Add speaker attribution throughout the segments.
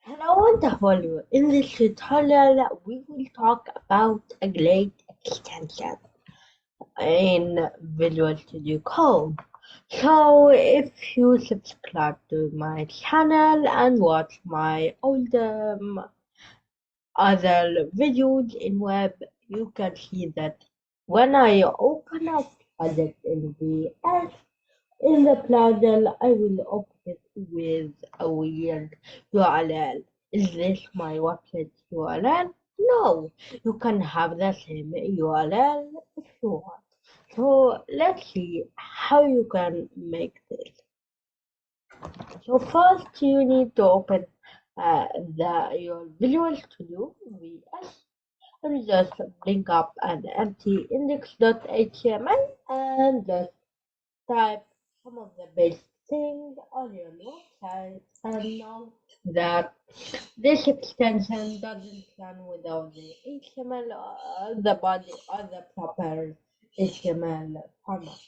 Speaker 1: Hello and how are you? In this tutorial, we will talk about a great extension in Visual Studio Code. So, if you subscribe to my channel and watch my old other videos in web, you can see that when I open up project in VS, in the browser, I will open it with a weird URL. Is this my website URL? No, you can have the same URL if you want. So let's see how you can make this. So first you need to open your Visual Studio VS and just bring up an empty index.html and just type some of the basic things on your website and note that this extension doesn't run without the HTML or the body or the proper HTML format.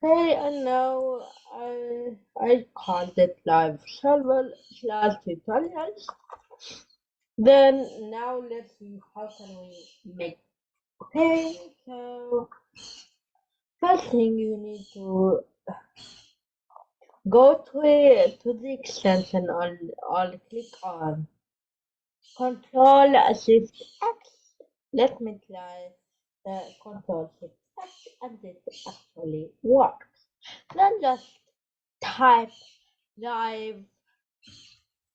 Speaker 1: Okay, and now I called it live server slash tutorials. Then now let's see how can we make. Okay, so first thing you need to go to the extension or click on Control Shift X. Let me try the Control Shift X and it actually works. Then just type live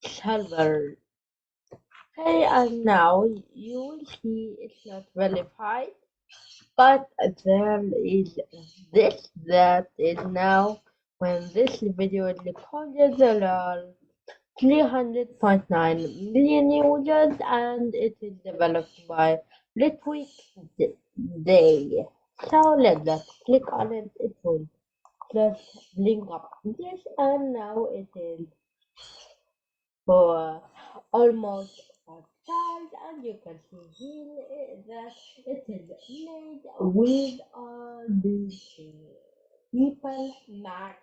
Speaker 1: server. Okay, and now you will see it's not verified, but there is this that is now when this video is recorded there are 300.9 million users and it is developed by Litwick Day. So let's just click on it, it will just link up this and now it is for almost 5 stars and you can see here that it is made with all these people, Max,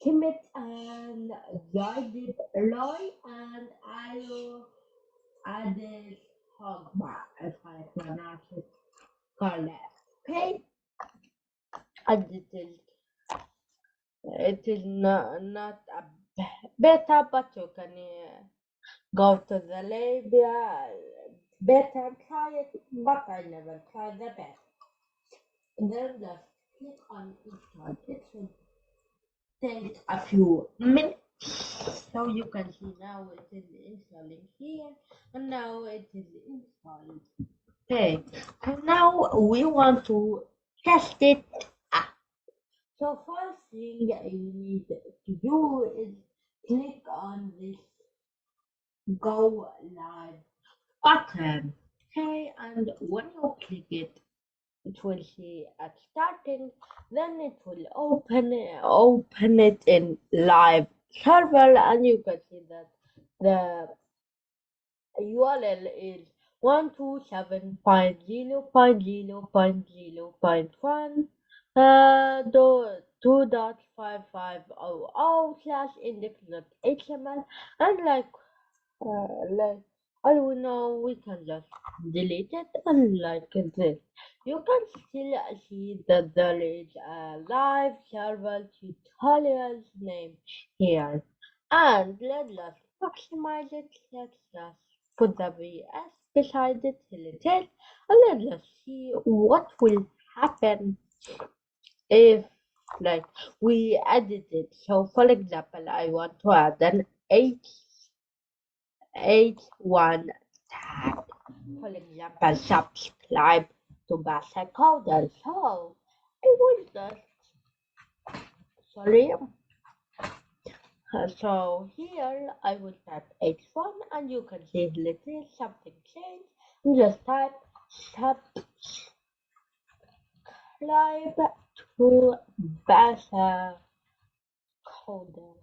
Speaker 1: Kimmit and Jardip Roy and Io Adel Hogba, if I pronounce it correct. Okay? And it is not a beta, but you can go to the labia beta and try it, but I never tried the beta. And then just click on install. It should take a few minutes. So you can see now it is installing here and now it is installed. Okay, so now we want to test it out. So first thing you need to do is click on this go live button. Okay, and when you click it, it will say at starting, then it will open it in live server, and you can see that the URL is 127.0.0.0.1 2.5500/index.html and like I will know we can just delete it and like this. You can still see that there is a live server tutorials name here. And let's just maximize it. Let's just put the VS beside it till it is. And let's just see what will happen if like we edit it. So for example I want to add an H1 tag. For example, subscribe to Basa Coder. So I will just sorry. So here I will type H1 and you can see little something change. And just type subscribe to Basa Coder.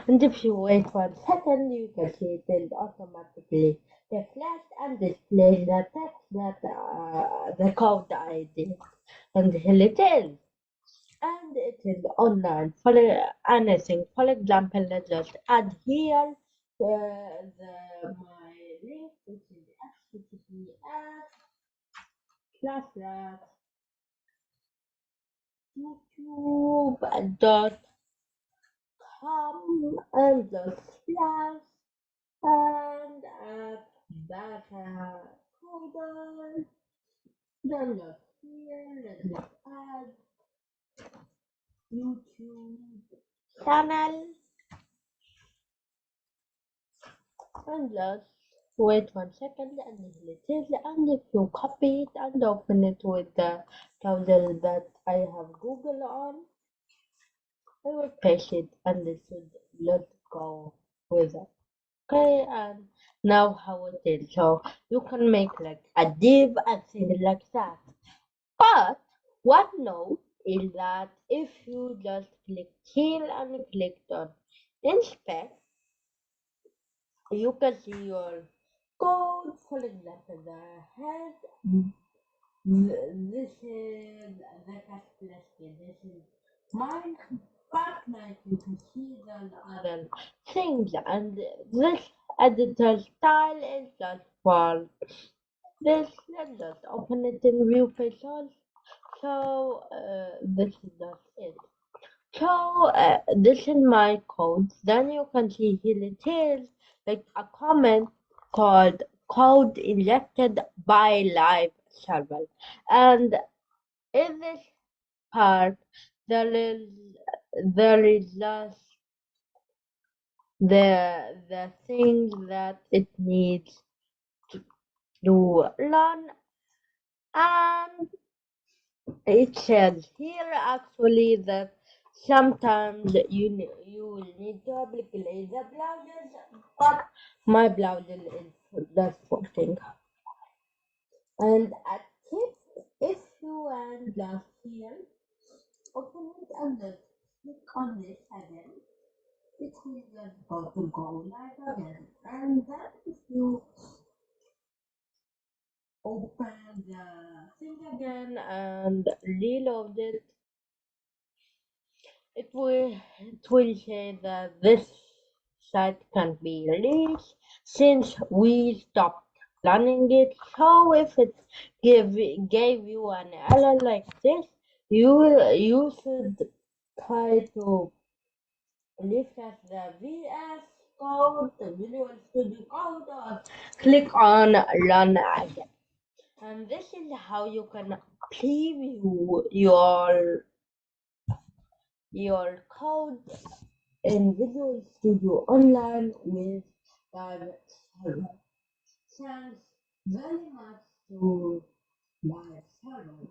Speaker 1: And if you wait 1 second, you can see it will automatically reflect and display the text that the code I did. And here it is. And it is online for anything. For example, let's just add here my link, which is https slash slash youtube.com and the slash and data folder. Then look here, let's add YouTube channel and just wait 1 second until it is, and if you copy it and open it with the browser that I have Google on, I will paste it and it should let go with it. Okay, and now how it is. So you can make like a div and things like that. But one note is that if you just click here and click on inspect, you can see your code. For example, the head. This is the capital skin. This is mine. But like you can see the other things, and this editor style is just for this. Let's just open it in view pixels. So this is just it. So this is my code. Then you can see here it is like a comment called code injected by live server. And in this part there is just the thing that it needs to learn, and it says here actually that sometimes you will need to apply the browsers, but my browser is just working. And a tip, if you want just here, open it and just click on this again. It will just go live again. And then if you open the thing again and reload it, it will say that this site can't be released since we stopped running it. So if it gave you an error like this, you should try to refresh the VS Code, the Visual Studio Code, or click on Run again. And this is how you can preview your code in Visual Studio Online with Live Server. Thanks very much to Live Server.